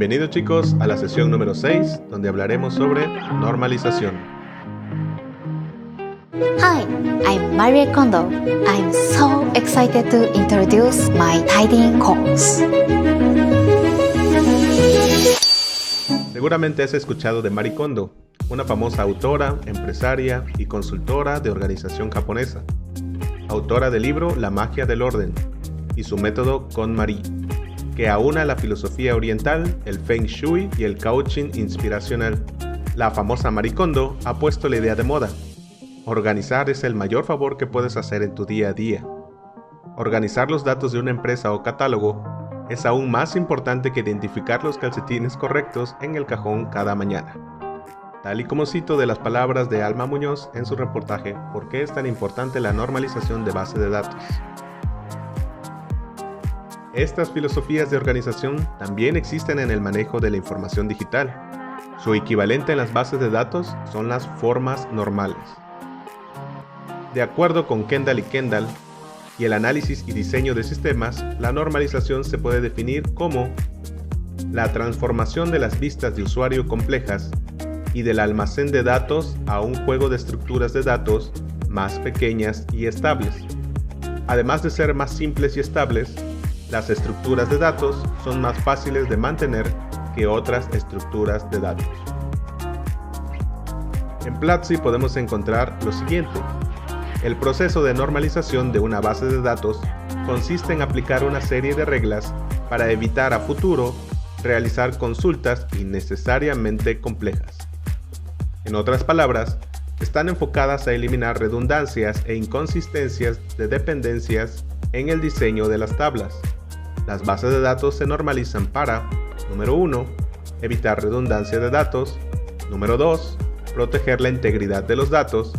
Bienvenidos chicos a la sesión número 6, donde hablaremos sobre normalización. Hi, I'm Marie Kondo. I'm so excited to introduce my Tidying course. Seguramente has escuchado de Marie Kondo, una famosa autora, empresaria y consultora de organización japonesa. Autora del libro La magia del orden y su método KonMari, que aúna la filosofía oriental, el Feng Shui y el coaching inspiracional. La famosa Marie Kondo ha puesto la idea de moda. Organizar es el mayor favor que puedes hacer en tu día a día. Organizar los datos de una empresa o catálogo es aún más importante que identificar los calcetines correctos en el cajón cada mañana. Tal y como cito de las palabras de Alma Muñoz en su reportaje ¿Por qué es tan importante la normalización de base de datos? Estas filosofías de organización también existen en el manejo de la información digital. Su equivalente en las bases de datos son las formas normales. De acuerdo con Kendall y Kendall y el análisis y diseño de sistemas, la normalización se puede definir como la transformación de las vistas de usuario complejas y del almacén de datos a un juego de estructuras de datos más pequeñas y estables. Además de ser más simples y estables, las estructuras de datos son más fáciles de mantener que otras estructuras de datos. En Platzi podemos encontrar lo siguiente. El proceso de normalización de una base de datos consiste en aplicar una serie de reglas para evitar a futuro realizar consultas innecesariamente complejas. En otras palabras, están enfocadas a eliminar redundancias e inconsistencias de dependencias en el diseño de las tablas. Las bases de datos se normalizan para, número 1, evitar redundancia de datos, número 2, proteger la integridad de los datos,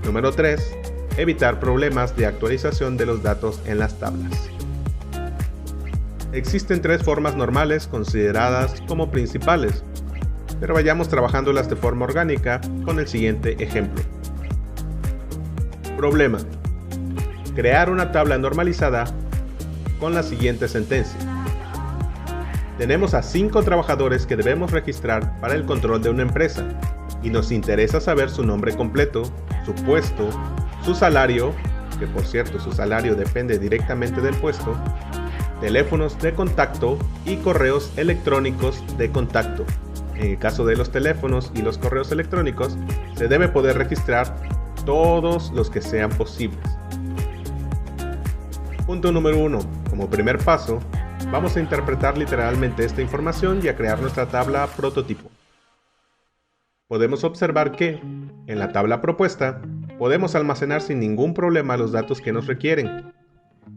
número 3, evitar problemas de actualización de los datos en las tablas. Existen tres formas normales consideradas como principales, pero vayamos trabajándolas de forma orgánica con el siguiente ejemplo. Problema: crear una tabla normalizada con la siguiente sentencia. Tenemos a 5 trabajadores que debemos registrar para el control de una empresa y nos interesa saber su nombre completo, su puesto, su salario, que por cierto su salario depende directamente del puesto, teléfonos de contacto y correos electrónicos de contacto. En el caso de los teléfonos y los correos electrónicos, se debe poder registrar todos los que sean posibles. Punto número 1. Como primer paso, vamos a interpretar literalmente esta información y a crear nuestra tabla prototipo. Podemos observar que, en la tabla propuesta, podemos almacenar sin ningún problema los datos que nos requieren.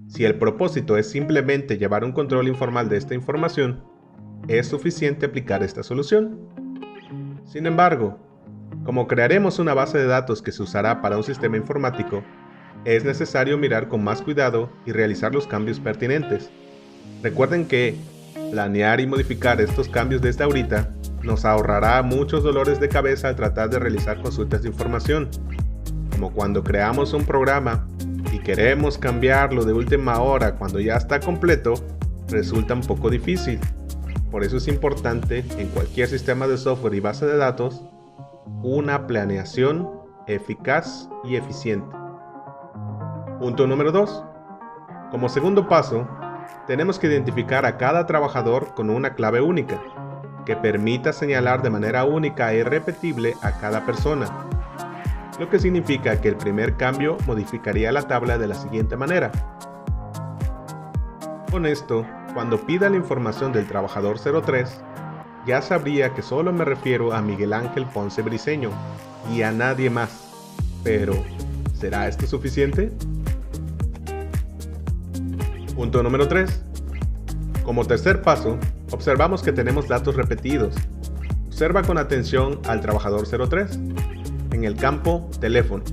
Si el propósito es simplemente llevar un control informal de esta información, es suficiente aplicar esta solución. Sin embargo, como crearemos una base de datos que se usará para un sistema informático, es necesario mirar con más cuidado y realizar los cambios pertinentes. Recuerden que planear y modificar estos cambios desde ahorita nos ahorrará muchos dolores de cabeza al tratar de realizar consultas de información. Como cuando creamos un programa y queremos cambiarlo de última hora cuando ya está completo, resulta un poco difícil. Por eso es importante en cualquier sistema de software y base de datos una planeación eficaz y eficiente. Punto número 2. Como segundo paso, tenemos que identificar a cada trabajador con una clave única, que permita señalar de manera única e irrepetible a cada persona, lo que significa que el primer cambio modificaría la tabla de la siguiente manera. Con esto, cuando pida la información del trabajador 03, ya sabría que solo me refiero a Miguel Ángel Ponce Briceño y a nadie más. Pero, ¿será esto suficiente? Punto número 3. Como tercer paso, observamos que tenemos datos repetidos. Observa con atención al trabajador 03. En el campo teléfono.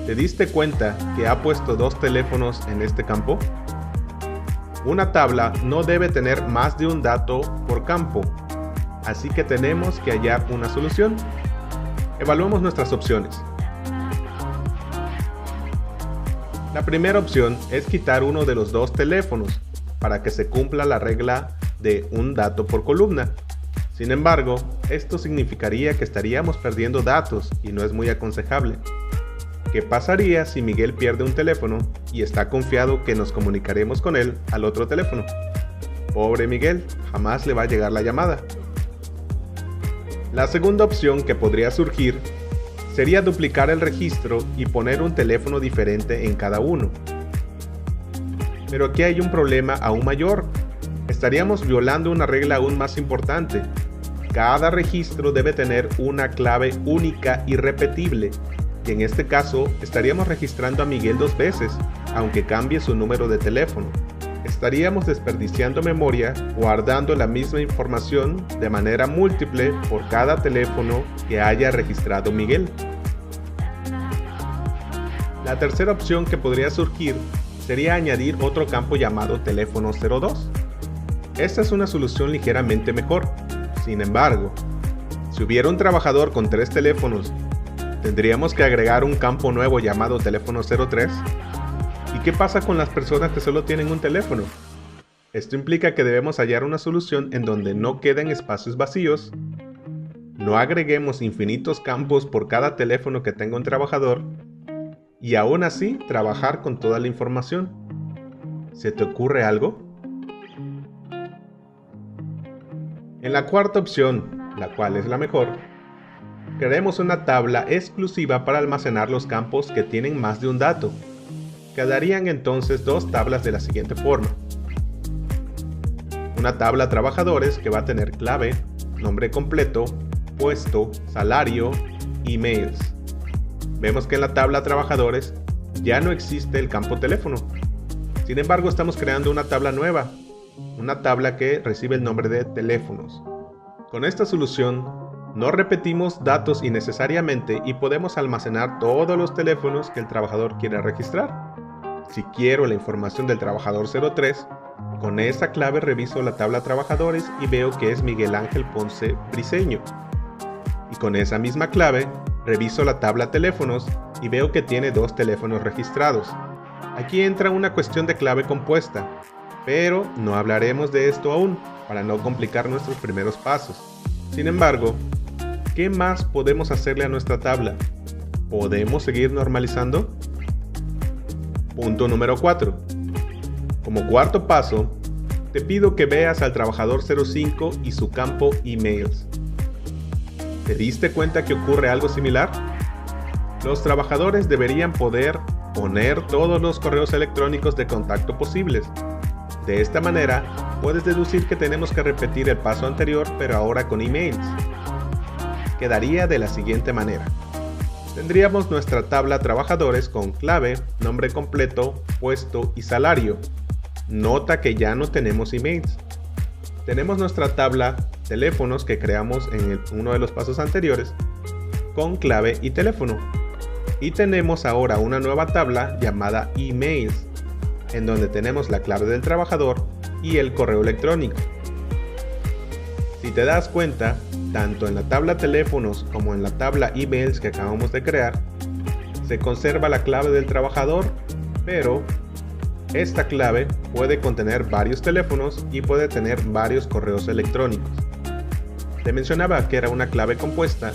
¿Te diste cuenta que ha puesto 2 teléfonos en este campo? Una tabla no debe tener más de un dato por campo, así que tenemos que hallar una solución. Evaluemos nuestras opciones. La primera opción es quitar uno de los 2 teléfonos para que se cumpla la regla de un dato por columna. Sin embargo, esto significaría que estaríamos perdiendo datos y no es muy aconsejable. ¿Qué pasaría si Miguel pierde un teléfono y está confiado que nos comunicaremos con él al otro teléfono? Pobre Miguel, jamás le va a llegar la llamada. La segunda opción que podría surgir sería duplicar el registro y poner un teléfono diferente en cada uno. Pero aquí hay un problema aún mayor. Estaríamos violando una regla aún más importante. Cada registro debe tener una clave única y repetible. Y en este caso, estaríamos registrando a Miguel 2 veces, aunque cambie su número de teléfono. Estaríamos desperdiciando memoria guardando la misma información de manera múltiple por cada teléfono que haya registrado Miguel. La tercera opción que podría surgir sería añadir otro campo llamado teléfono 02. Esta es una solución ligeramente mejor. Sin embargo, si hubiera un trabajador con 3 teléfonos, ¿tendríamos que agregar un campo nuevo llamado teléfono 03? ¿Y qué pasa con las personas que solo tienen un teléfono? Esto implica que debemos hallar una solución en donde no queden espacios vacíos, no agreguemos infinitos campos por cada teléfono que tenga un trabajador y aún así trabajar con toda la información. ¿Se te ocurre algo? En la cuarta opción, la cual es la mejor, creemos una tabla exclusiva para almacenar los campos que tienen más de un dato. Quedarían entonces 2 tablas de la siguiente forma. Una tabla trabajadores que va a tener clave, nombre completo, puesto, salario, emails. Vemos que en la tabla trabajadores ya no existe el campo teléfono. Sin embargo, estamos creando una tabla nueva, una tabla que recibe el nombre de teléfonos. Con esta solución, no repetimos datos innecesariamente y podemos almacenar todos los teléfonos que el trabajador quiera registrar. Si quiero la información del trabajador 03, con esa clave reviso la tabla trabajadores y veo que es Miguel Ángel Ponce Briceño. Y con esa misma clave, reviso la tabla teléfonos y veo que tiene 2 teléfonos registrados. Aquí entra una cuestión de clave compuesta, pero no hablaremos de esto aún, para no complicar nuestros primeros pasos. Sin embargo, ¿qué más podemos hacerle a nuestra tabla? ¿Podemos seguir normalizando? Punto número 4. Como cuarto paso, te pido que veas al trabajador 05 y su campo emails. ¿Te diste cuenta que ocurre algo similar? Los trabajadores deberían poder poner todos los correos electrónicos de contacto posibles. De esta manera, puedes deducir que tenemos que repetir el paso anterior, pero ahora con emails. Quedaría de la siguiente manera. Tendríamos nuestra tabla trabajadores con clave, nombre completo, puesto y salario. Nota que ya no tenemos emails. Tenemos nuestra tabla teléfonos que creamos en uno de los pasos anteriores con clave y teléfono. Y tenemos ahora una nueva tabla llamada emails, en donde tenemos la clave del trabajador y el correo electrónico. Si te das cuenta, tanto en la tabla teléfonos como en la tabla emails que acabamos de crear, se conserva la clave del trabajador, pero esta clave puede contener varios teléfonos y puede tener varios correos electrónicos. Te mencionaba que era una clave compuesta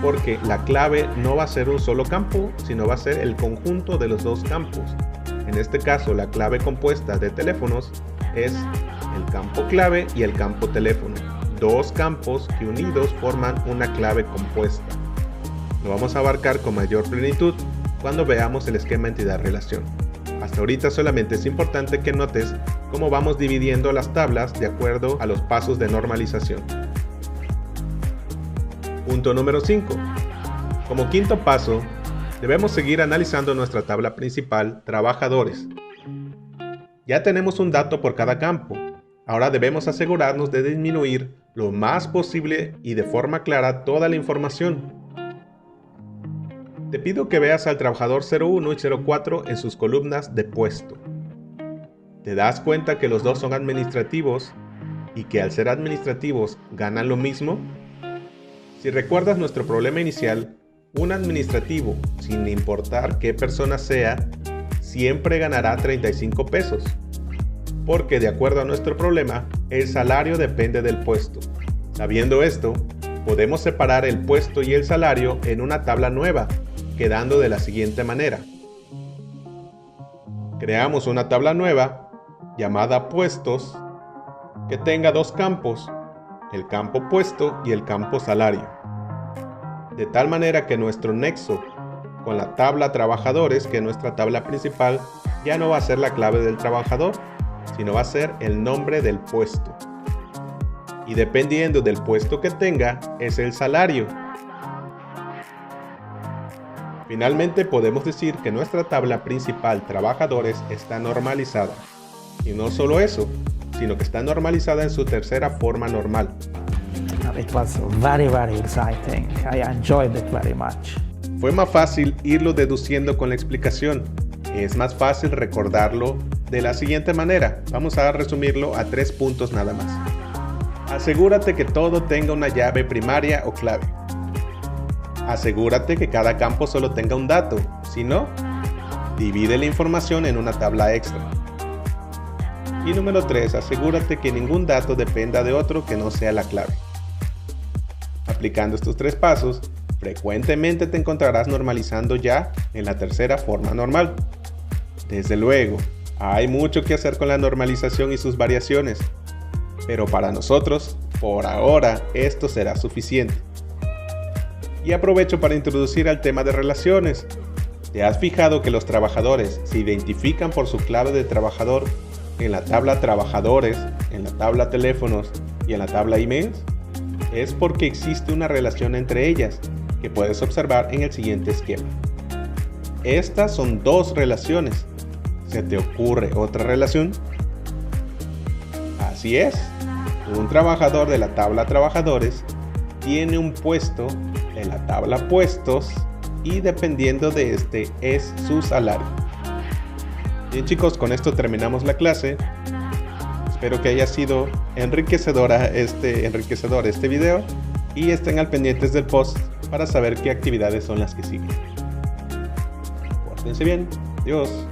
porque la clave no va a ser un solo campo, sino va a ser el conjunto de los 2 campos. En este caso, la clave compuesta de teléfonos es el campo clave y el campo teléfono. 2 campos que unidos forman una clave compuesta. Lo vamos a abarcar con mayor plenitud cuando veamos el esquema entidad-relación. Hasta ahorita solamente es importante que notes cómo vamos dividiendo las tablas de acuerdo a los pasos de normalización. Punto número 5. Como quinto paso, debemos seguir analizando nuestra tabla principal, trabajadores. Ya tenemos un dato por cada campo. Ahora debemos asegurarnos de disminuir lo más posible y de forma clara toda la información. Te pido que veas al trabajador 01 y 04 en sus columnas de puesto. ¿Te das cuenta que los 2 son administrativos y que al ser administrativos ganan lo mismo? Si recuerdas nuestro problema inicial, un administrativo, sin importar qué persona sea, siempre ganará 35 pesos. porque de acuerdo a nuestro problema, el salario depende del puesto. Sabiendo esto, podemos separar el puesto y el salario en una tabla nueva, quedando de la siguiente manera. Creamos una tabla nueva llamada puestos que tenga dos campos, el campo puesto y el campo salario. De tal manera que nuestro nexo con la tabla trabajadores, que es nuestra tabla principal, ya no va a ser la clave del trabajador, sino va a ser el nombre del puesto. Y dependiendo del puesto que tenga, es el salario. Finalmente podemos decir que nuestra tabla principal trabajadores está normalizada. Y no solo eso, sino que está normalizada en su tercera forma normal. It was very exciting. I enjoyed it very much. Fue más fácil irlo deduciendo con la explicación. Es más fácil recordarlo de la siguiente manera. Vamos a resumirlo a 3 puntos nada más. Asegúrate que todo tenga una llave primaria o clave. Asegúrate que cada campo solo tenga un dato. Si no, divide la información en una tabla extra. Y número 3, asegúrate que ningún dato dependa de otro que no sea la clave. Aplicando estos 3 pasos, frecuentemente te encontrarás normalizando ya en la tercera forma normal. Desde luego, hay mucho que hacer con la normalización y sus variaciones, pero para nosotros, por ahora, esto será suficiente. Y aprovecho para introducir al tema de relaciones. ¿Te has fijado que los trabajadores se identifican por su clave de trabajador en la tabla trabajadores, en la tabla teléfonos y en la tabla emails? Es porque existe una relación entre ellas que puedes observar en el siguiente esquema. Estas son 2 relaciones. ¿Se te ocurre otra relación? Así es. Un trabajador de la tabla trabajadores tiene un puesto en la tabla puestos y dependiendo de este es su salario. Bien chicos, con esto terminamos la clase. Espero que haya sido enriquecedor este video y estén al pendientes del post para saber qué actividades son las que siguen. Pórtense bien. Adiós.